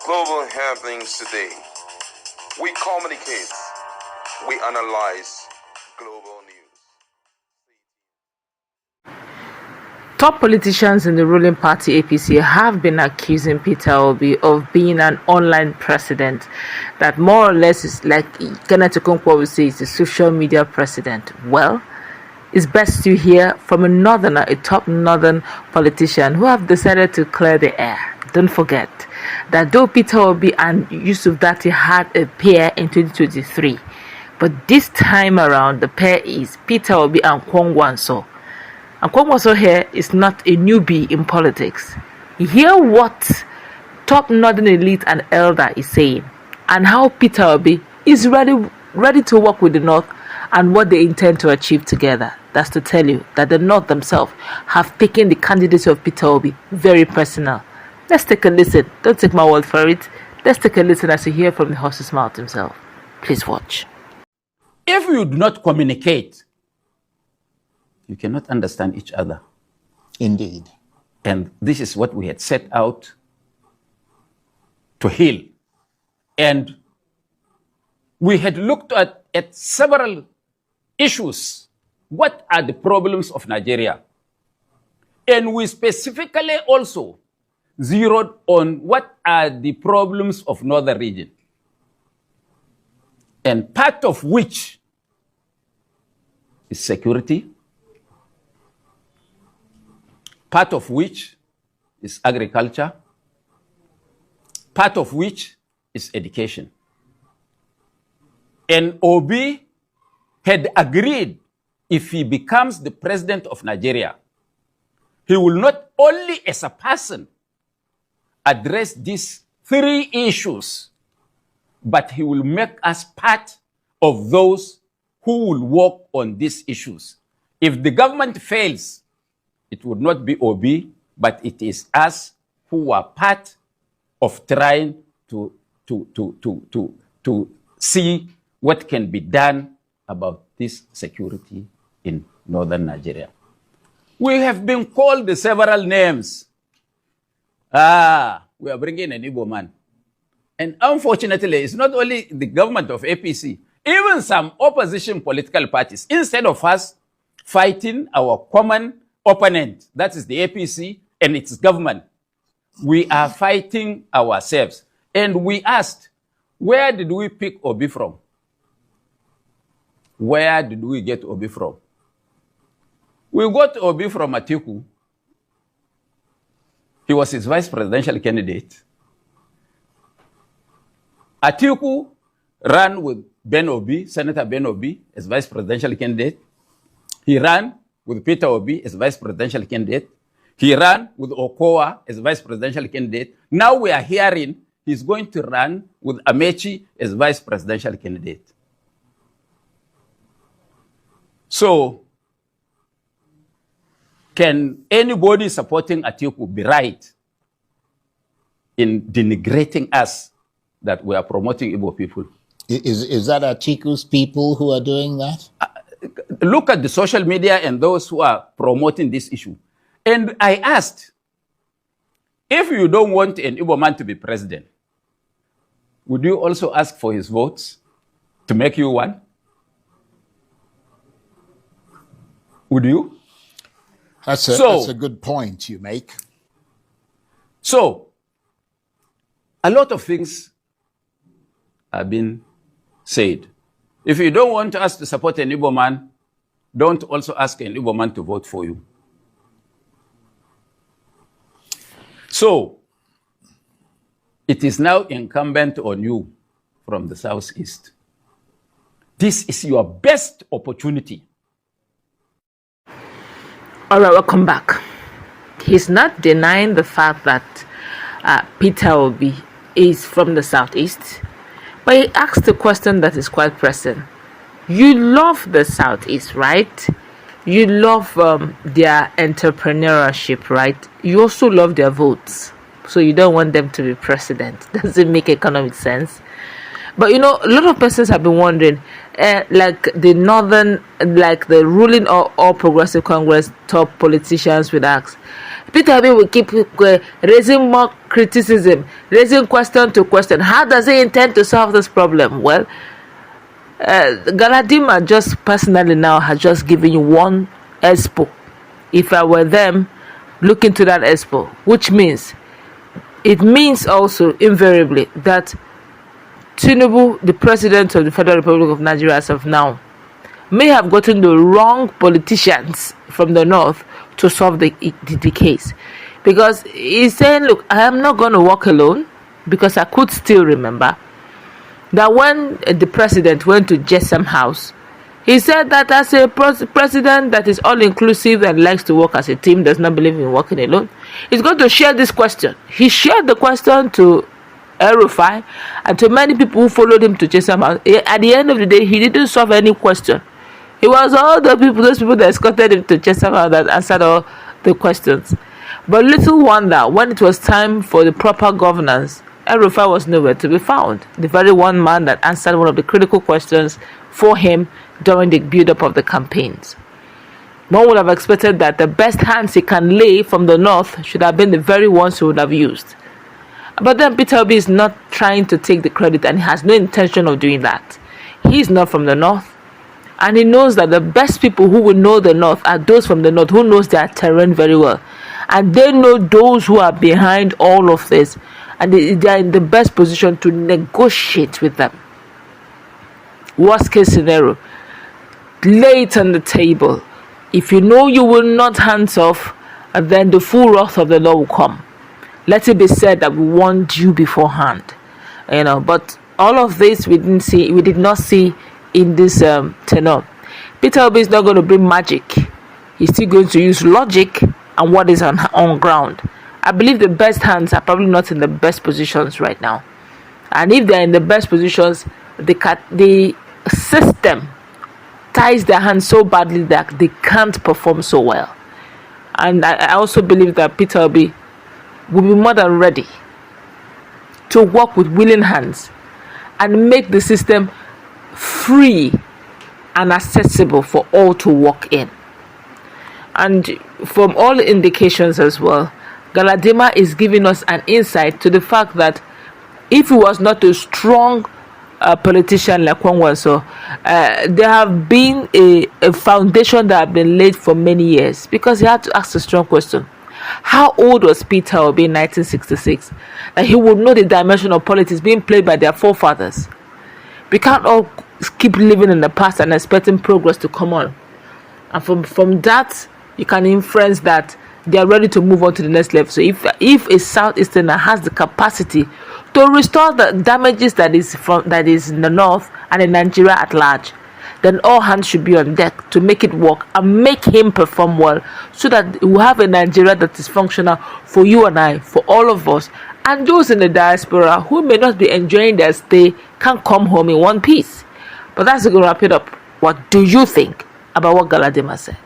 global happenings today. We communicate, we analyze global news. Top politicians in the ruling party APC have been accusing Peter Obi of being an online president that more or less is like Kenneth Okonkwo would say is the social media president. Well, it's best to hear from a top northern politician who have decided to clear the air. Don't forget that though Peter Obi and Yusuf Dati had a pair in 2023, but this time around the pair is Peter Obi and Kwon Wanso. And Kwon Wanso here is not a newbie in politics. Hear what top northern elite and elder is saying and how Peter Obi is ready to work with the North and what they intend to achieve together. That's to tell you that the North themselves have taken the candidacy of Peter Obi very personal. Let's take a listen. Don't take my word for it. Let's take a listen as you hear from the horse's mouth himself. Please watch. If you do not communicate, you cannot understand each other. Indeed. And this is what we had set out to heal. And we had looked at several issues. What are the problems of Nigeria? And we specifically also zeroed on what are the problems of northern region. And part of which is security, part of which is agriculture, part of which is education. And Obi had agreed if he becomes the president of Nigeria, he will not only as a person address these three issues, but he will make us part of those who will work on these issues. If the government fails, it would not be Obi, but it is us who are part of trying to see what can be done about this security in northern Nigeria. We have been called several names. We are bringing an Igbo man. And unfortunately, it's not only the government of APC, even some opposition political parties, instead of us fighting our common opponent, that is the APC and its government, we are fighting ourselves. And we asked, where did we pick Obi from? Where did we get Obi from? We got Obi from Atiku. He was his vice presidential candidate. Atiku ran with Ben Obi, Senator Ben Obi, as vice presidential candidate. He ran with Peter Obi as vice presidential candidate. He ran with Okowa as vice presidential candidate. Now we are hearing he's going to run with Amechi as vice presidential candidate. So, can anybody supporting Atiku be right in denigrating us that we are promoting Igbo people? Is that Atiku's people who are doing that? Look at the social media and those who are promoting this issue. And I asked, if you don't want an Igbo man to be president, would you also ask for his votes to make you one? Would you? That's a good point you make. So, a lot of things have been said. If you don't want us to support an Igbo man, don't also ask an Igbo man to vote for you. So, it is now incumbent on you from the Southeast. This is your best opportunity. All right, welcome back. He's not denying the fact that Peter Obi is from the Southeast, but he asked a question that is quite pressing. You love the Southeast, right? You love their entrepreneurship, right? You also love their votes, so you don't want them to be president. Does it make economic sense? But a lot of persons have been wondering, like the ruling or All Progressive Congress top politicians would ask, Peter Obi will keep raising more criticism, raising question to question. How does he intend to solve this problem? Well, Galadima just personally now has just given you one expo. If I were them, look into that expo, which means also invariably that Tinubu, the president of the Federal Republic of Nigeria as of now, may have gotten the wrong politicians from the north to solve the case. Because he's saying, look, I am not going to walk alone, because I could still remember that when the president went to Jessam House, he said that as a president that is all-inclusive and likes to work as a team, does not believe in working alone, he's going to share this question. He shared the question to El-Rufai and to many people who followed him to Jessam House. At the end of the day, he didn't solve any question. It was all those people that escorted him to Jessam House that answered all the questions. But little wonder, when it was time for the proper governance, El-Rufai was nowhere to be found. The very one man that answered one of the critical questions for him during the build-up of the campaigns. One would have expected that the best hands he can lay from the north should have been the very ones he would have used. But then Peter Obi is not trying to take the credit, and he has no intention of doing that. He's not from the north, and he knows that the best people who will know the north are those from the north who knows their terrain very well. And they know those who are behind all of this, and they are in the best position to negotiate with them. Worst case scenario, lay it on the table. If you know you will not hands off, then the full wrath of the law will come. Let it be said that we warned you beforehand, But all of this we did not see in this tenor. Peter Obi is not going to bring magic. He's still going to use logic and what is on ground. I believe the best hands are probably not in the best positions right now, and if they're in the best positions, the system ties their hands so badly that they can't perform so well. And I also believe that Peter Obi will be more than ready to work with willing hands and make the system free and accessible for all to walk in. And from all indications as well, Galadima is giving us an insight to the fact that if he was not a strong politician like Kwangwaso, there have been a foundation that have been laid for many years, because he had to ask a strong question. How old was Peter Obi in 1966 that he would know the dimension of politics being played by their forefathers? We can't all keep living in the past and expecting progress to come on. And from that, you can inference that they are ready to move on to the next level. So if a Southeasterner has the capacity to restore the damages that is in the north and in Nigeria at large, then all hands should be on deck to make it work and make him perform well, so that we have a Nigeria that is functional for you and I, for all of us, and those in the diaspora who may not be enjoying their stay can come home in one piece. But that's going to wrap it up. What do you think about what Galadima said?